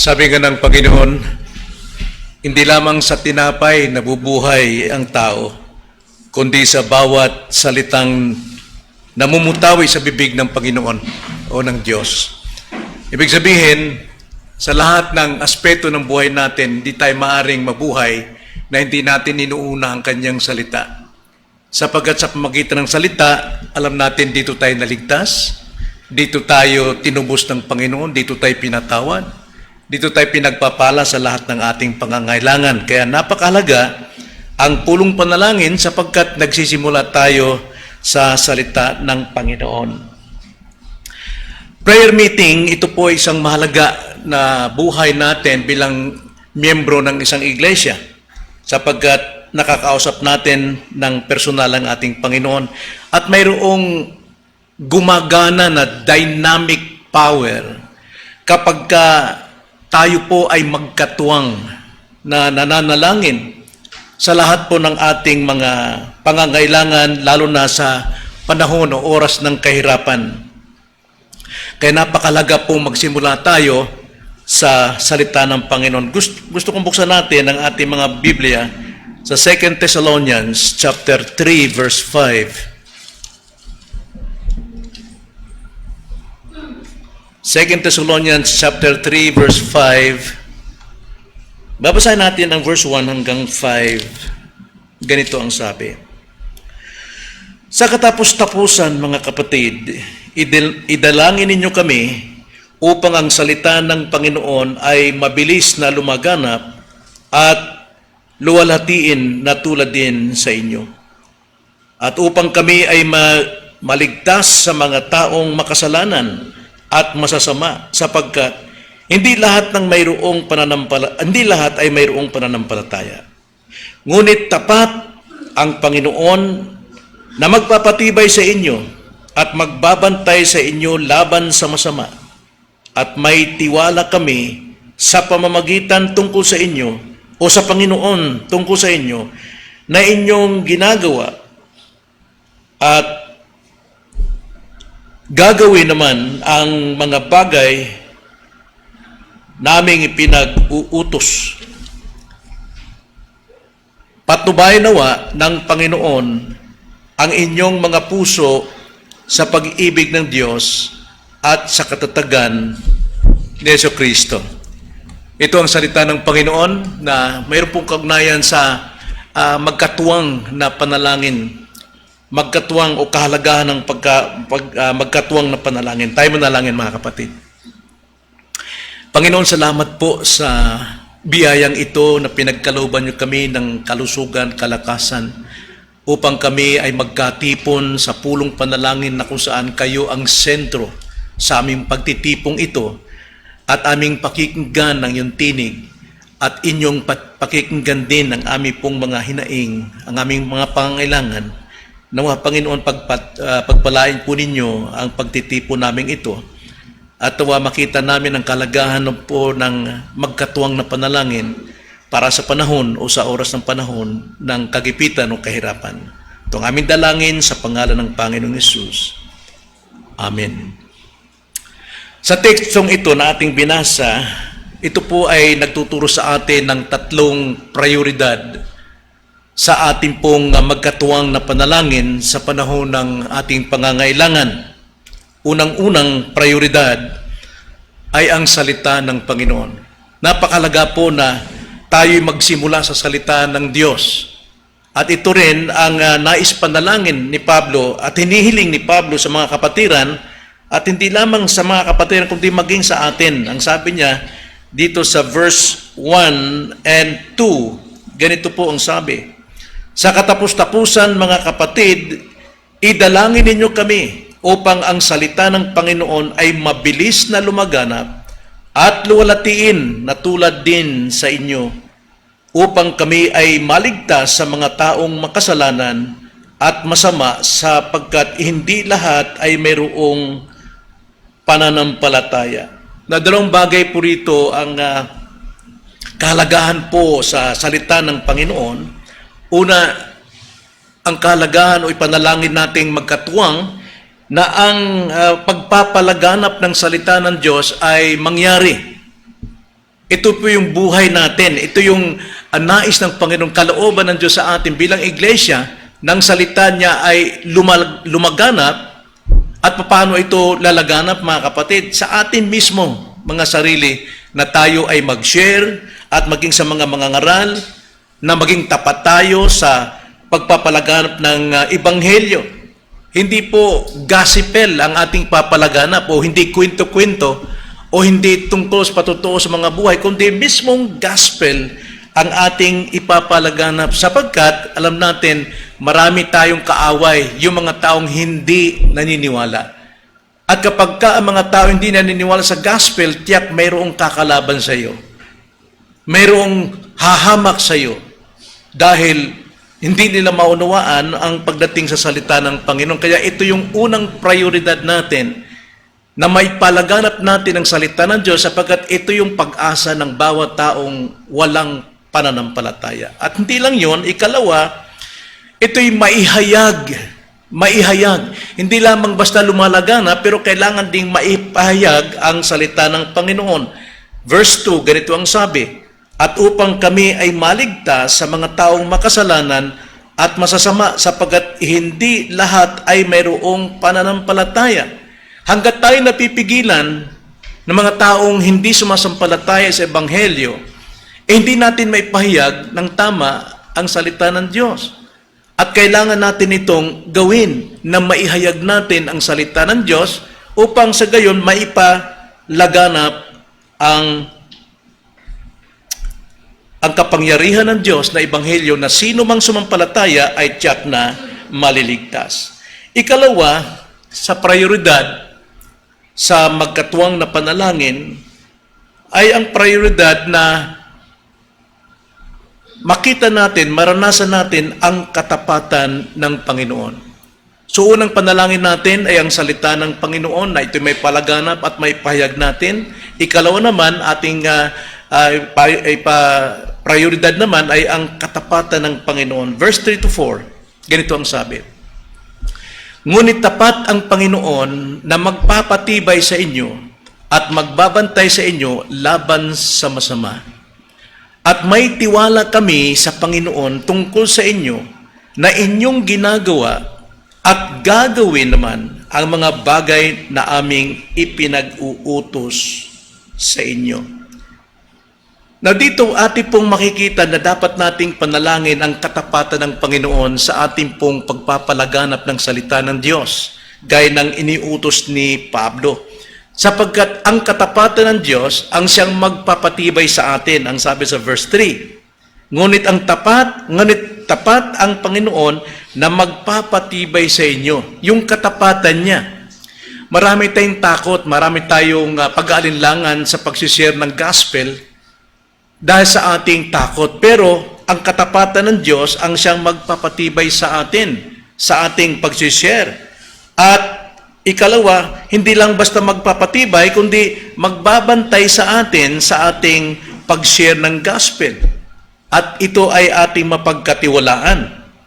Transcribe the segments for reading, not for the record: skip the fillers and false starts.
Sabi nga ng Panginoon, hindi lamang sa tinapay nabubuhay ang tao, kundi sa bawat salitang namumutawi sa bibig ng Panginoon o ng Diyos. Ibig sabihin, sa lahat ng aspeto ng buhay natin, hindi tayo maaring mabuhay na hindi natin inuuna ang kanyang salita. Sapagkat sa pamagitan ng salita, alam natin dito tayo naligtas, dito tayo tinubos ng Panginoon, dito tayo pinatawad, dito tayo pinagpapala sa lahat ng ating pangangailangan. Kaya napakahalaga ang pulong panalangin sapagkat nagsisimula tayo sa salita ng Panginoon. Prayer meeting, ito po isang mahalaga na buhay natin bilang miyembro ng isang iglesia sapagkat nakakausap natin ng personal ang ating Panginoon at mayroong gumagana na dynamic power kapag tayo po ay magkatuwang na nananalangin sa lahat po ng ating mga pangangailangan, lalo na sa panahon o oras ng kahirapan. Kaya napakalaga po magsimula tayo sa salita ng Panginoon. Gusto kong buksan natin ang ating mga Biblia sa 2 Thessalonians chapter 3 verse 5. 2 Thessalonians chapter 3 verse 5. Babasahin natin ang verse 1 hanggang 5. Ganito ang sabi. Sa katapos-tapusan, mga kapatid, idalangin ninyo kami upang ang salita ng Panginoon ay mabilis na lumaganap at luwalhatiin na tulad din sa inyo. At upang kami ay maligtas sa mga taong makasalanan at masasama, sapagkat hindi lahat ay mayroong pananampalataya. Ngunit tapat ang Panginoon na magpapatibay sa inyo at magbabantay sa inyo laban sa masama. At may tiwala kami sa pamamagitan tungkol sa inyo o sa Panginoon tungkol sa inyo na inyong ginagawa at gagawin naman ang mga bagay naming ipinag-uutos. Patnubayan nawa ng Panginoon ang inyong mga puso sa pag-ibig ng Diyos at sa katatagan ni Jesucristo. Ito ang salita ng Panginoon na mayroon pong kaugnayan sa magkatuwang na panalangin, magkatuwang o kahalagahan ng magkatuwang na panalangin. Tayo manalangin, mga kapatid. Panginoon, salamat po sa biyayang ito na pinagkalooban niyo kami ng kalusugan, kalakasan, upang kami ay magkatipon sa pulong panalangin na kung saan kayo ang sentro sa aming pagtitipong ito at aming pakikinggan ng iyong tinig at inyong pakikinggan din ang aming pong mga hinaing, ang aming mga pangangailangan. Nawa, Panginoon, pagpalain po ninyo ang pagtitipon namin ito at nawa makita namin ang kalagahan po ng magkatuwang na panalangin para sa panahon o sa oras ng panahon ng kagipitan o kahirapan. Ito ang aming dalangin sa pangalan ng Panginoong Hesus. Amen. Sa tekstong ito na ating binasa, ito po ay nagtuturo sa atin ng tatlong prioridad sa ating pong magkatuwang na panalangin sa panahon ng ating pangangailangan. Unang-unang prioridad ay ang salita ng Panginoon. Napakahalaga po na tayo magsimula sa salita ng Diyos. At ito rin ang nais panalangin ni Pablo at hinihiling ni Pablo sa mga kapatiran at hindi lamang sa mga kapatiran kundi maging sa atin. Ang sabi niya dito sa verse 1 and 2, ganito po ang sabi. Sa katapos-tapusan, mga kapatid, idalangin ninyo kami upang ang salita ng Panginoon ay mabilis na lumaganap at luwalhatiin na tulad din sa inyo, upang kami ay maligtas sa mga taong makasalanan at masama, sapagkat hindi lahat ay mayroong pananampalataya. Na dalawang bagay po rito ang kahalagahan po sa salita ng Panginoon. Una, ang kahalagahan o ipanalangin nating magkatuwang na ang pagpapalaganap ng salita ng Diyos ay mangyari. Ito po yung buhay natin. Ito yung nais ng Panginoon, kalooban ng Diyos sa atin bilang iglesia, nang salita niya ay lumaganap at paano ito lalaganap, mga kapatid, sa atin mismo, mga sarili, na tayo ay mag-share at maging sa mga ngaral, na maging tapat tayo sa pagpapalaganap ng Ebanghelyo. Hindi po gospel ang ating papalaganap o hindi kwento-kwento o hindi tungkol sa patotoo sa mga buhay, kundi mismong gospel ang ating ipapalaganap sapagkat alam natin marami tayong kaaway, yung mga taong hindi naniniwala. At kapag ka ang mga tao hindi naniniwala sa gospel, tiyak mayroong kakalaban sa iyo. Mayroong hahamak sa iyo dahil hindi nila maunawaan ang pagdating sa salita ng Panginoon. Kaya ito yung unang prioridad natin, na may palaganap natin ang salita ng Diyos sapagkat ito yung pag-asa ng bawat taong walang pananampalataya. At hindi lang yun, ikalawa, ito'y maihayag. Hindi lamang basta lumalaganap, pero kailangan ding maipahayag ang salita ng Panginoon. Verse 2, ganito ang sabi, at upang kami ay maligtas sa mga taong makasalanan at masasama sapagkat hindi lahat ay mayroong pananampalataya. Hanggat tayo napipigilan ng mga taong hindi sumasampalataya sa Ebanghelyo, hindi natin maipahayag ng tama ang salita ng Diyos. At kailangan natin itong gawin na maihayag natin ang salita ng Diyos upang sa gayon maipalaganap ang kapangyarihan ng Diyos na Ebanghelyo na sino mang sumampalataya ay tiyak na maliligtas. Ikalawa, sa prioridad sa magkatuwang na panalangin ay ang prioridad na makita natin, maranasan natin ang katapatan ng Panginoon. So unang panalangin natin ay ang salita ng Panginoon na ito may palaganap at may pahayag natin. Ikalawa naman, ating prioridad naman ay ang katapatan ng Panginoon. Verse 3 to 4, ganito ang sabi. Ngunit tapat ang Panginoon na magpapatibay sa inyo at magbabantay sa inyo laban sa masama. At may tiwala kami sa Panginoon tungkol sa inyo na inyong ginagawa at gagawin naman ang mga bagay na aming ipinag-uutos sa inyo. Na dito ating pong makikita na dapat nating panalangin ang katapatan ng Panginoon sa ating pong pagpapalaganap ng salita ng Diyos, gaya ng iniutos ni Pablo. Sapagkat ang katapatan ng Diyos ang siyang magpapatibay sa atin, ang sabi sa verse 3. Ngunit tapat ang Panginoon na magpapatibay sa inyo. Yung katapatan niya. Marami tayong takot, marami tayong pag-aalinlangan sa pagsishare ng gospel dahil sa ating takot. Pero ang katapatan ng Diyos ang siyang magpapatibay sa atin, sa ating pagsishare. At ikalawa, hindi lang basta magpapatibay, kundi magbabantay sa atin sa ating pag-share ng gospel. At ito ay ating mapagkatiwalaan.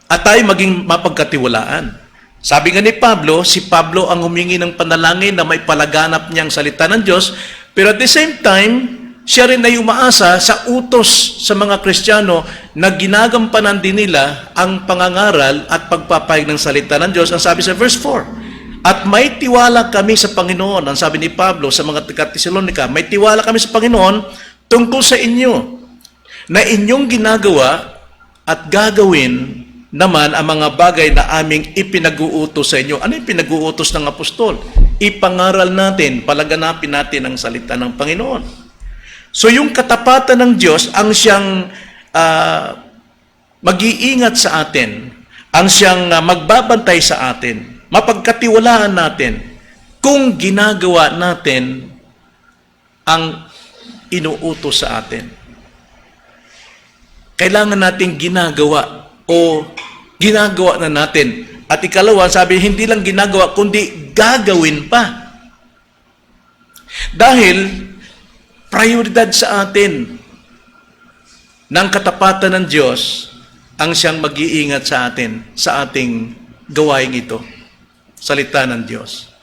At tayo maging mapagkatiwalaan. Sabi nga ni Pablo, si Pablo ang humingi ng panalangin na may palaganap niyang salita ng Diyos, pero at the same time, siya rin ay umaasa sa utos sa mga Kristiyano na ginagampanan din nila ang pangangaral at pagpapahayag ng salita ng Diyos. Ang sabi sa verse 4, at may tiwala kami sa Panginoon, ang sabi ni Pablo sa mga taga-Tesalonica, may tiwala kami sa Panginoon tungkol sa inyo, na inyong ginagawa at gagawin naman ang mga bagay na aming ipinag-uutos sa inyo. Ano yung pinag-uutos ng apostol? Ipangaral natin, palaganapin natin ang salita ng Panginoon. So yung katapatan ng Diyos ang siyang mag-iingat sa atin, ang siyang magbabantay sa atin, mapagkatiwalaan natin kung ginagawa natin ang inuutos sa atin. Kailangan natin ginagawa o ginagawa na natin. At ikalawa, sabi, hindi lang ginagawa, kundi gagawin pa. Dahil prioridad sa atin ng katapatan ng Diyos ang siyang mag-iingat sa atin, sa ating gawain ito. Salita ng Diyos.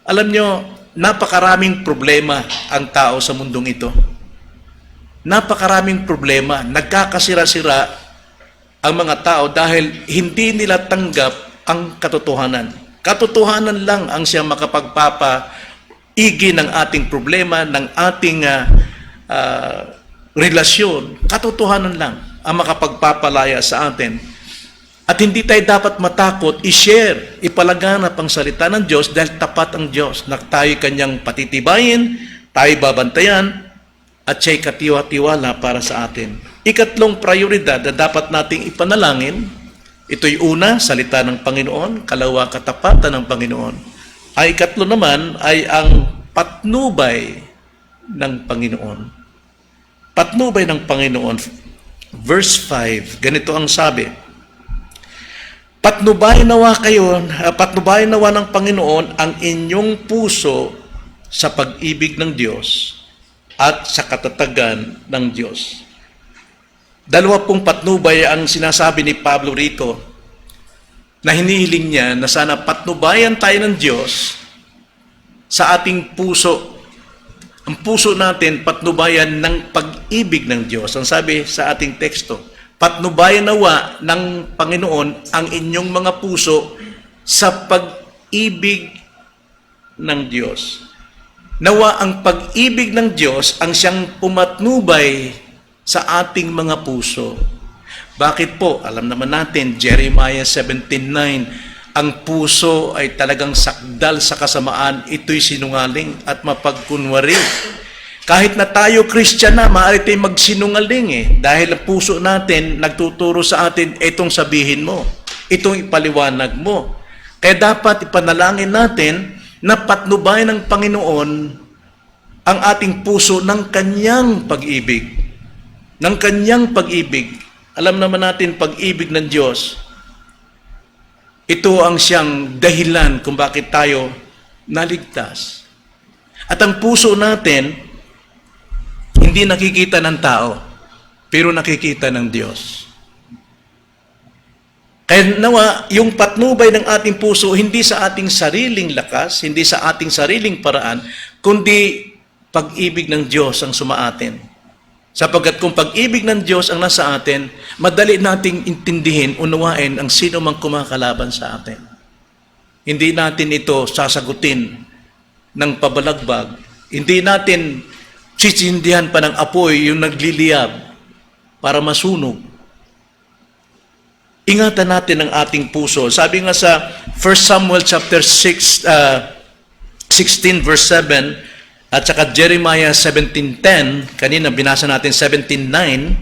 Alam nyo, napakaraming problema ang tao sa mundong ito. napakaraming problema. Nagkakasira-sira ang mga tao dahil hindi nila tanggap ang katotohanan. Katotohanan lang ang siyang makapagpapaigi ng ating problema, ng ating relasyon. Katotohanan lang ang makapagpapalaya sa atin. At hindi tayo dapat matakot i-share, ipalaganap ang salita ng Diyos dahil tapat ang Diyos na tayo kanyang patitibayin, tayo babantayan, at siya'y katiwa-tiwala para sa atin. Ikatlong prioridad na dapat nating ipanalangin, ito'y una, salita ng Panginoon, kalawa, katapatan ng Panginoon. Ay ikatlo naman ay ang patnubay ng Panginoon. Patnubay ng Panginoon. Verse 5, ganito ang sabi, patnubayan nawa ng Panginoon ang inyong puso sa pag-ibig ng Diyos at sa katatagan ng Diyos. Dalawa pong patnubay ang sinasabi ni Pablo rito na hinihiling niya na sana patnubayan tayo ng Diyos sa ating puso. Ang puso natin patnubayan ng pag-ibig ng Diyos. Ang sabi sa ating teksto, patnubayan nawa ng Panginoon ang inyong mga puso sa pag-ibig ng Diyos. Nawa ang pag-ibig ng Diyos ang siyang pumatnubay sa ating mga puso. Bakit po? Alam naman natin, Jeremiah 17:9, ang puso ay talagang sakdal sa kasamaan, ito'y sinungaling at mapagkunwari. Kahit na tayo Christian na, maaari tayong magsinungaling dahil ang puso natin nagtuturo sa atin, itong sabihin mo, itong ipaliwanag mo. Kaya dapat ipanalangin natin na patnubayan ng Panginoon ang ating puso ng kanyang pag-ibig. Ng kanyang pag-ibig. Alam naman natin, pag-ibig ng Diyos, ito ang siyang dahilan kung bakit tayo naligtas. At ang puso natin, hindi nakikita ng tao, pero nakikita ng Diyos. Kaya nawa, yung patnubay ng ating puso, hindi sa ating sariling lakas, hindi sa ating sariling paraan, kundi pag-ibig ng Diyos ang sumaatin. Sapagkat kung pag-ibig ng Diyos ang nasa atin, madali nating intindihin, unawain ang sino mang kumakalaban sa atin. Hindi natin ito sasagutin ng pabalagbag. Hindi natin sisindihan pa ng apoy yung nagliliyab para masunog. Ingatan natin ang ating puso. Sabi nga sa 1 Samuel chapter 16 verse 7 at saka Jeremiah 17:10, kanina binasa natin 17:9,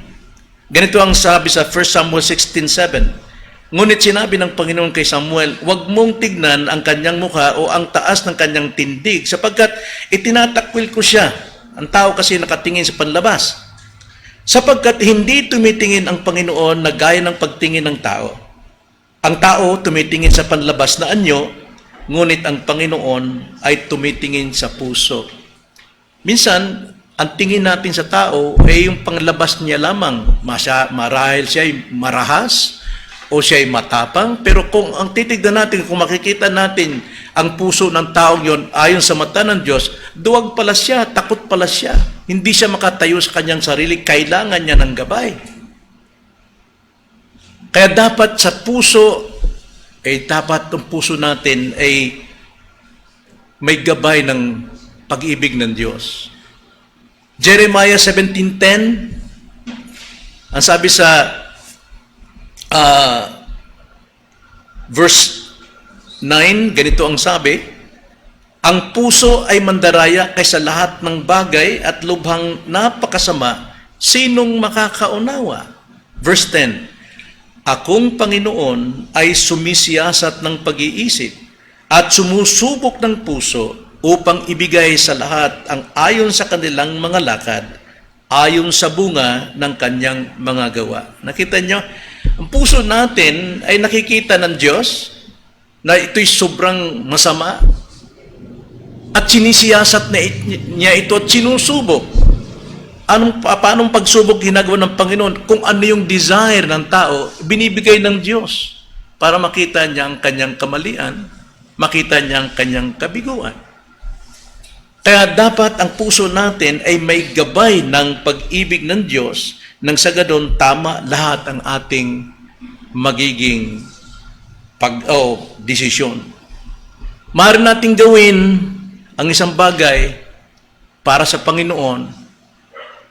ganito ang sabi sa 1 Samuel 16:7. Ngunit sinabi ng Panginoon kay Samuel, huwag mong tignan ang kanyang mukha o ang taas ng kanyang tindig, sapagkat itinatakwil ko siya. Ang tao kasi nakatingin sa panlabas. Sapagkat hindi tumitingin ang Panginoon na gaya ng pagtingin ng tao. Ang tao tumitingin sa panlabas na anyo, ngunit ang Panginoon ay tumitingin sa puso. Minsan, ang tingin natin sa tao ay yung panglabas niya lamang. Marahil siya ay marahas o siya ay matapang. Pero kung ang titignan natin, kung makikita natin ang puso ng taong yon ayon sa mata ng Diyos, duwag pala siya, takot pala siya. Hindi siya makatayo sa kanyang sarili, kailangan niya ng gabay. Kaya dapat sa puso, dapat ang puso natin ay may gabay ng pag-ibig ng Diyos. Jeremiah 17:10, ang sabi sa verse 9, ganito ang sabi, ang puso ay mandaraya kaysa lahat ng bagay at lubhang napakasama, sinong makakaunawa? Verse 10, akong Panginoon ay sumisiyasat ng pag-iisip at sumusubok ng puso upang ibigay sa lahat ang ayon sa kanilang mga lakad, ayon sa bunga ng kanyang mga gawa. Nakita nyo? Ang puso natin ay nakikita ng Diyos na ito'y sobrang masama at sinisiyasat niya ito at sinusubok. Paanong pagsubok ginagawa ng Panginoon? Kung ano yung desire ng tao, binibigay ng Diyos para makita niya ang kanyang kamalian, makita niya ang kanyang kabiguan. Kaya dapat ang puso natin ay may gabay ng pag-ibig ng Diyos nang sa ganon tama lahat ang ating magiging desisyon. Maaari nating gawin ang isang bagay para sa Panginoon,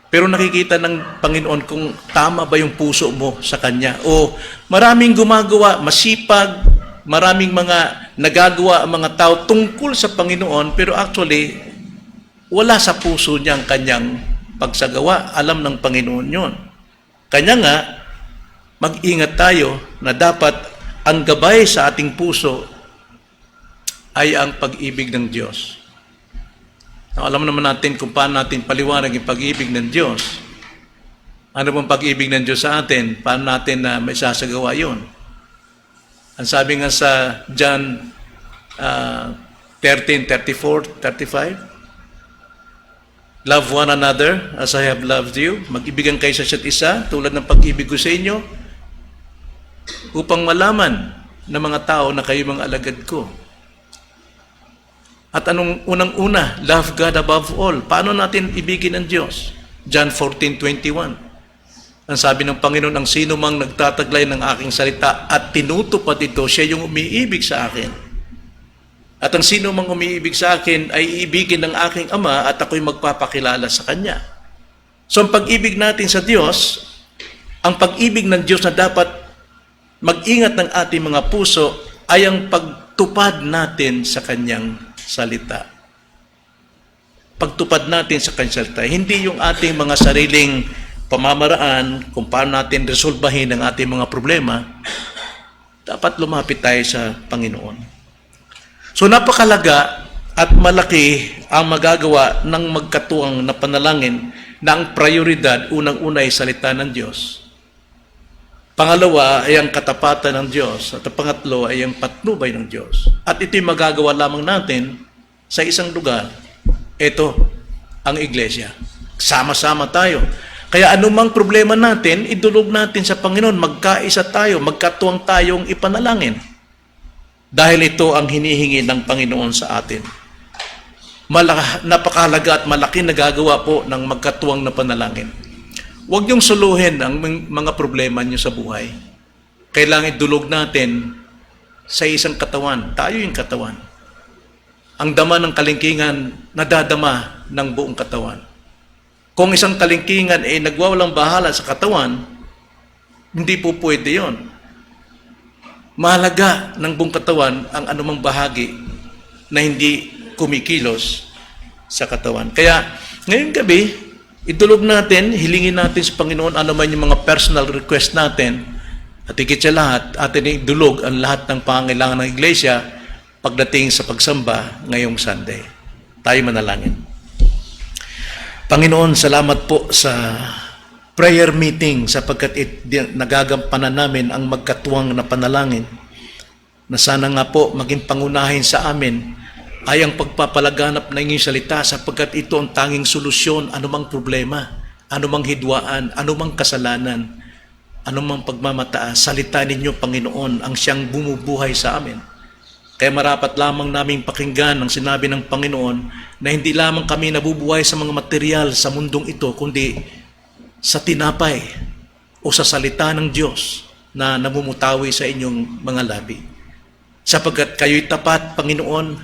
pero nakikita ng Panginoon kung tama ba yung puso mo sa Kanya. O maraming gumagawa, masipag, maraming mga nagagawa ang mga tao tungkol sa Panginoon, pero actually, wala sa puso niya ang kanyang pagsagawa. Alam ng Panginoon yun. Kanya nga, mag-ingat tayo na dapat ang gabay sa ating puso ay ang pag-ibig ng Diyos. Alam naman natin kung paano natin paliwanag yung pag-ibig ng Diyos. Ano bang pag-ibig ng Diyos sa atin? Paano natin na may sasagawa yun? Ang sabi nga sa John 13:34, 35, love one another as I have loved you. Mag-ibigan kayo sa isa't isa tulad ng pag-ibig ko sa inyo upang malaman ng mga tao na kayo mga alagad ko. At anong unang-una? Love God above all. Paano natin ibigin ang Diyos? John 14:21. Ang sabi ng Panginoon, ang sino mang nagtataglay ng aking salita at tinutupad ito, siya yung umiibig sa akin. At ang sino mang umiibig sa akin ay iibigin ng aking Ama at ako'y magpapakilala sa Kanya. So ang pag-ibig natin sa Diyos, ang pag-ibig ng Diyos na dapat mag-ingat ng ating mga puso ay ang pagtupad natin sa Kanyang salita. Pagtupad natin sa Kanyang salita, hindi yung ating mga sariling pamamaraan kung paano natin resolbahin ang ating mga problema. Dapat lumapit tayo sa Panginoon. So napakalaga at malaki ang magagawa ng magkatuwang na panalangin na ang prioridad unang-una ay salita ng Diyos. Pangalawa ay ang katapatan ng Diyos. At ang pangatlo ay ang patnubay ng Diyos. At ito'y magagawa lamang natin sa isang lugar. Ito, ang iglesia. Sama-sama tayo. Kaya anumang problema natin, idulog natin sa Panginoon. Magkaisa tayo, magkatuwang tayong ipanalangin. Dahil ito ang hinihingi ng Panginoon sa atin. Napakahalaga at malaki nagagawa po ng magkatuwang na panalangin. Huwag niyong suluhin ang mga problema niyo sa buhay. Kailangan idulog natin sa isang katawan. Tayo yung katawan. Ang dama ng kalingkingan, nadadama ng buong katawan. Kung isang kalingkingan ay nagwawalang bahala sa katawan, hindi po pwede yon. Mahalaga ng buong katawan ang anumang bahagi na hindi kumikilos sa katawan. Kaya ngayong gabi, idulog natin, hilingin natin sa Panginoon ano man yung mga personal request natin at higit sa lahat, atin idulog ang lahat ng pangangailangan ng iglesia pagdating sa pagsamba ngayong Sunday. Tayo manalangin. Panginoon, salamat po sa prayer meeting sapagkat nagagampanan namin ang magkatuwang na panalangin na sana nga po maging pangunahin sa amin ay ang pagpapalaganap ng inyong salita sapagkat ito ang tanging solusyon anumang problema, anumang hidwaan, anumang kasalanan, anumang pagmamataas. Salita ninyo, Panginoon, ang siyang bumubuhay sa amin. Kaya marapat lamang naming pakinggan ang sinabi ng Panginoon na hindi lamang kami nabubuhay sa mga material sa mundong ito, kundi sa tinapay o sa salita ng Diyos na namumutawi sa inyong mga labi. Sapagkat kayo'y tapat, Panginoon,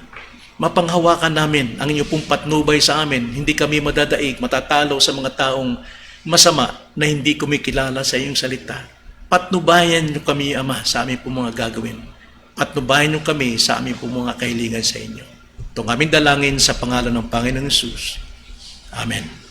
mapanghawakan namin ang inyong pong patnubay sa amin. Hindi kami madadaig, matatalo sa mga taong masama na hindi kumikilala sa iyong salita. Patnubayan niyo kami, Ama, sa aming pong mga gagawin. Patnubayan niyo kami sa aming pong mga kahilingan sa inyo. Itong aming dalangin sa pangalan ng Panginoong Hesus. Amen.